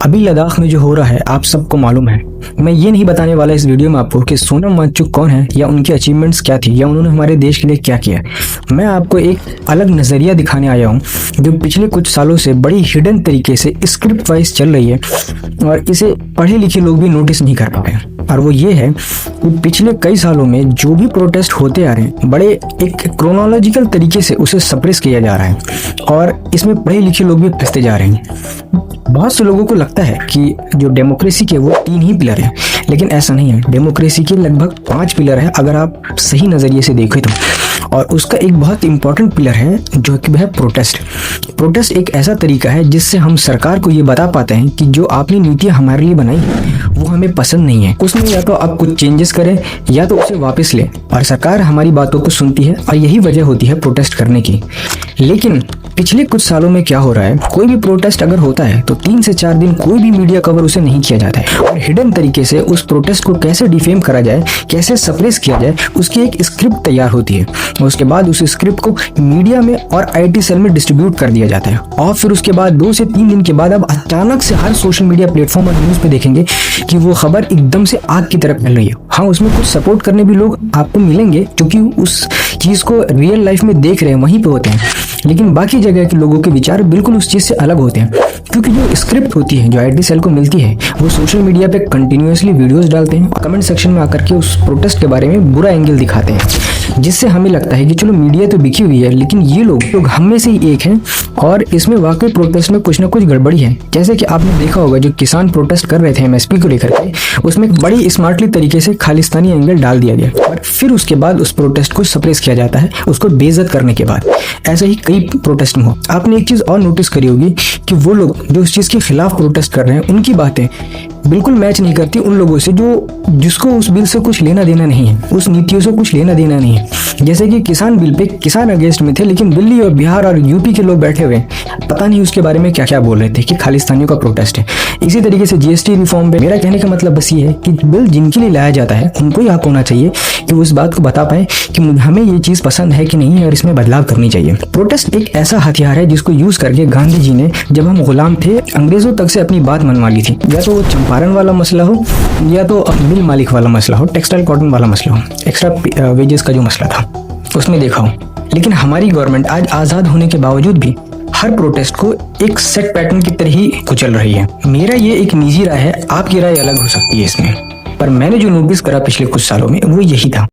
अभी लद्दाख में जो हो रहा है आप सबको मालूम है। मैं ये नहीं बताने वाला इस वीडियो में आपको कि सोनम वांगचुक कौन है या उनकी अचीवमेंट्स क्या थी या उन्होंने हमारे देश के लिए क्या किया। मैं आपको एक अलग नज़रिया दिखाने आया हूँ जो पिछले कुछ सालों से बड़ी हिडन तरीके से स्क्रिप्ट वाइज चल रही है और इसे पढ़े लिखे लोग भी नोटिस नहीं कर पाए। और वो ये है कि पिछले कई सालों में जो भी प्रोटेस्ट होते आ रहे हैं बड़े एक क्रोनोलॉजिकल तरीके से उसे सप्रेस किया जा रहा है और इसमें पढ़े लिखे लोग भी फंसते जा रहे हैं। बहुत से लोगों को लगता है कि जो डेमोक्रेसी के वो 3 ही पिलर हैं, लेकिन ऐसा नहीं है। डेमोक्रेसी के लगभग 5 पिलर है अगर आप सही नज़रिए से देखें तो। और उसका एक बहुत इंपॉर्टेंट पिलर है जो कि है प्रोटेस्ट। प्रोटेस्ट एक ऐसा तरीका है जिससे हम सरकार को ये बता पाते हैं कि जो आपने नीतियाँ हमारे लिए बनाई है वो हमें पसंद नहीं है। उसमें या तो आप कुछ चेंजेस करें या तो उसे वापस लें, और सरकार हमारी बातों को सुनती है और यही वजह होती है प्रोटेस्ट करने की। लेकिन पिछले कुछ सालों में क्या हो रहा है, कोई भी प्रोटेस्ट अगर होता है तो 3 से 4 दिन कोई भी मीडिया कवर उसे नहीं किया जाता है और हिडन तरीके से उस प्रोटेस्ट को कैसे डिफेम करा जाए, कैसे सप्रेस किया जाए, उसकी एक स्क्रिप्ट तैयार होती है। उसके बाद उस स्क्रिप्ट को मीडिया में और आईटी सेल में डिस्ट्रीब्यूट कर दिया जाता है और फिर उसके बाद 2 से 3 दिन के बाद अब अचानक से हर सोशल मीडिया प्लेटफॉर्म और न्यूज़ पे देखेंगे कि वो खबर एकदम से आग की तरफ फैल रही है। हाँ, उसमें कुछ सपोर्ट करने भी लोग आपको मिलेंगे क्योंकि उस चीज़ को रियल लाइफ में देख रहे हैं, वहीं पे होते हैं, लेकिन बाकी जगह के लोगों के विचार बिल्कुल उस चीज़ से अलग होते हैं। क्योंकि जो स्क्रिप्ट होती है जो आईटी सेल को मिलती है वो सोशल मीडिया पे कंटिन्यूअसली वीडियोस डालते हैं और कमेंट सेक्शन में आकर के उस प्रोटेस्ट के बारे में बुरा एंगल दिखाते हैं, जिससे हमें लगता है कि चलो मीडिया तो बिकी हुई है लेकिन ये लोग हम में से ही एक हैं और इसमें वाकई प्रोटेस्ट में कुछ ना कुछ गड़बड़ी है। जैसे कि आपने देखा होगा जो किसान प्रोटेस्ट कर रहे थे एमएसपी को लेकर के, उसमें बड़ी स्मार्टली तरीके से खालिस्तानी एंगल डाल दिया गया और फिर उसके बाद उस प्रोटेस्ट को सप्रेस किया जाता है उसको बेइज्जत करने के बाद। ऐसे ही कई प्रोटेस्ट में हो। आपने एक चीज़ और नोटिस करी होगी कि वो लोग जो उस चीज़ के खिलाफ प्रोटेस्ट कर रहे हैं उनकी बातें बिल्कुल मैच नहीं करती उन लोगों से जिसको उस बिल से कुछ लेना देना नहीं है, उस नीतियों से कुछ लेना देना नहीं है। जैसे कि किसान बिल पे किसान अगेंस्ट में थे, लेकिन दिल्ली और बिहार और यूपी के लोग बैठे हुए पता नहीं उसके बारे में क्या क्या बोल रहे थे कि खालिस्तानियों का प्रोटेस्ट है। इसी तरीके से जीएसटी रिफॉर्म पे मेरा कहने का मतलब बस ये है कि बिल जिनके लिए लाया जाता है उनको ही हक होना चाहिए कि वो इस बात को बता पाए कि हमें ये चीज़ पसंद है कि नहीं है और इसमें बदलाव करनी चाहिए। प्रोटेस्ट एक ऐसा हथियार है जिसको यूज करके गांधी जी ने जब हम गुलाम थे अंग्रेजों तक से अपनी बात मनवा ली थी। या तो वो चंपारण वाला मसला हो या तो मिल मालिक वाला मसला हो, टेक्सटाइल कॉटन वाला मसला हो, एक्स्ट्रा वेजेस का जो मसला था उसमें देखा हो। लेकिन हमारी गवर्नमेंट आज आज़ाद होने के बावजूद भी हर प्रोटेस्ट को एक सेट पैटर्न की तरह ही कुचल रही है। मेरा ये एक निजी राय है, आपकी राय अलग हो सकती है इसमें, पर मैंने जो नोटिस करा पिछले कुछ सालों में वो यही था।